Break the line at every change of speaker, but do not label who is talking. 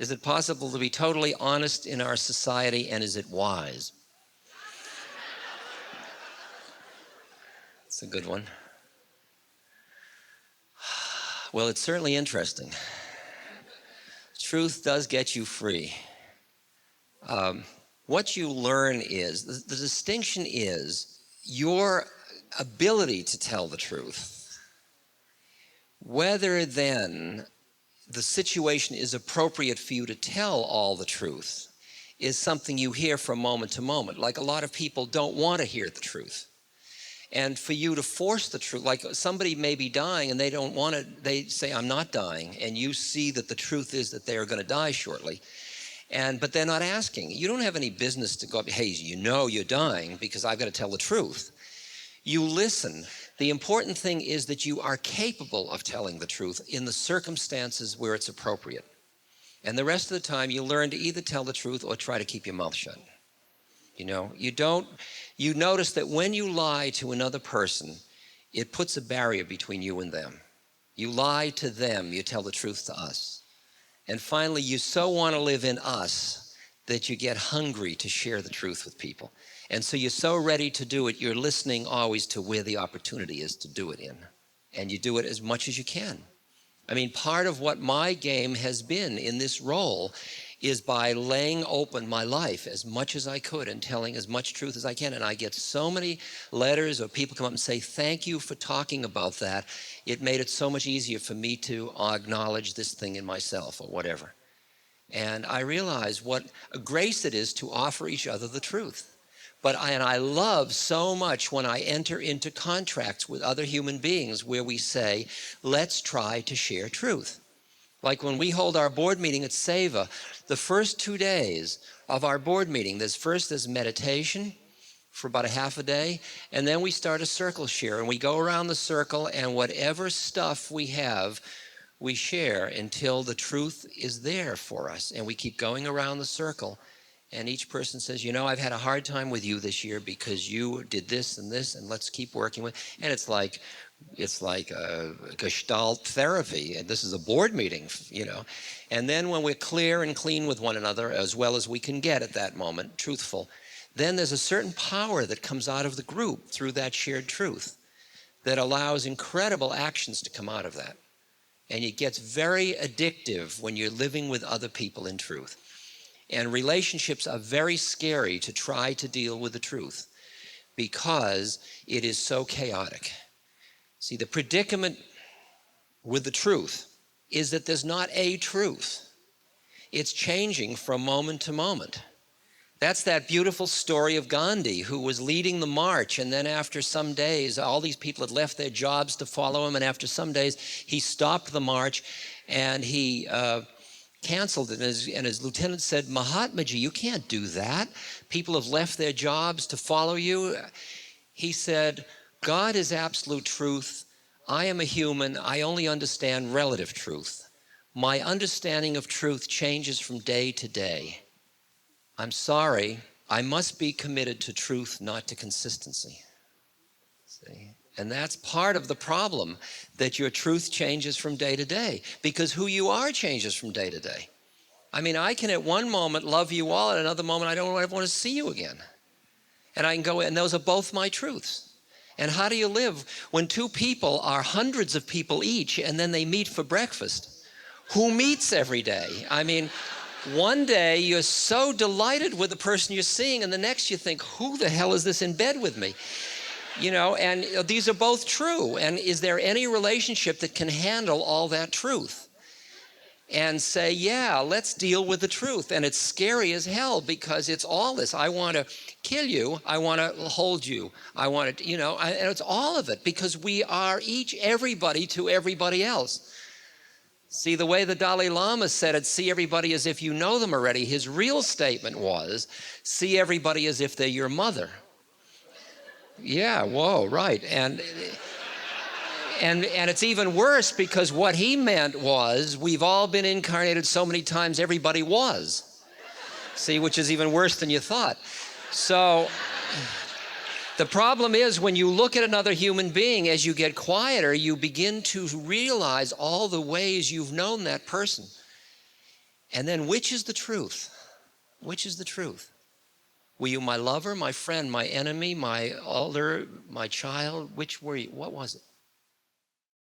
Is it possible to be totally honest in our society, and is it wise? It's a good one. Well, it's certainly interesting. Truth does get you free. What you learn is, the distinction is your ability to tell the truth. Whether then the situation is appropriate for you to tell all the truth is something you hear from moment to moment. Like a lot of people don't want to hear the truth. And for you to force the truth, like somebody may be dying and they don't want to, they say, I'm not dying. And you see that the truth is that they are going to die shortly. But they're not asking. You don't have any business to go up, hey, you know you're dying because I've got to tell the truth. You listen. The important thing is that you are capable of telling the truth in the circumstances where it's appropriate. And the rest of the time, you learn to either tell the truth or try to keep your mouth shut. You notice that when you lie to another person, it puts a barrier between you and them. You lie to them, you tell the truth to us. And finally, you so want to live in us that you get hungry to share the truth with people. And so you're so ready to do it, you're listening always to where the opportunity is to do it in. And you do it as much as you can. I mean, part of what my game has been in this role is by laying open my life as much as I could and telling as much truth as I can. And I get so many letters or people come up and say, thank you for talking about that. It made it so much easier for me to acknowledge this thing in myself or whatever. And I realize what a grace it is to offer each other the truth. And I love so much when I enter into contracts with other human beings where we say, let's try to share truth. Like when we hold our board meeting at Seva, the first 2 days of our board meeting, there's meditation for about a half a day, and then we start a circle share, and we go around the circle, and whatever stuff we have, we share until the truth is there for us. And we keep going around the circle, and each person says, I've had a hard time with you this year because you did this, and let's keep working with. And it's like a Gestalt therapy, and this is a board meeting, And then when we're clear and clean with one another, as well as we can get at that moment, truthful, then there's a certain power that comes out of the group through that shared truth that allows incredible actions to come out of that. And it gets very addictive when you're living with other people in truth. And relationships are very scary to try to deal with the truth because it is so chaotic. See, the predicament with the truth is that there's not a truth. It's changing from moment to moment. That's that beautiful story of Gandhi, who was leading the march, and then after some days, all these people had left their jobs to follow him, and after some days, he stopped the march, and he canceled it, and his lieutenant said, Mahatmaji, you can't do that. People have left their jobs to follow you. He said, God is absolute truth. I am a human. I only understand relative truth. My understanding of truth changes from day to day. I'm sorry, I must be committed to truth, not to consistency. See? And that's part of the problem, that your truth changes from day to day, because who you are changes from day to day. I mean, I can at one moment love you all, at another moment I don't ever want to see you again. And I can go, and those are both my truths. And how do you live when two people are hundreds of people each, and then they meet for breakfast? Who meets every day? I mean, one day you're so delighted with the person you're seeing, and the next you think, who the hell is this in bed with me? And these are both true. And is there any relationship that can handle all that truth? And say, yeah, let's deal with the truth. And it's scary as hell because it's all this. I want to kill you. I want to hold you. I want to, and it's all of it because we are each everybody to everybody else. See, the way the Dalai Lama said it, see everybody as if you know them already. His real statement was, see everybody as if they're your mother. Yeah, whoa, right. And it's even worse because what he meant was, we've all been incarnated so many times, everybody was. See, which is even worse than you thought. So the problem is when you look at another human being, as you get quieter, you begin to realize all the ways you've known that person. And then, which is the truth? Which is the truth? Were you my lover, my friend, my enemy, my elder, my child? Which were you? What was it?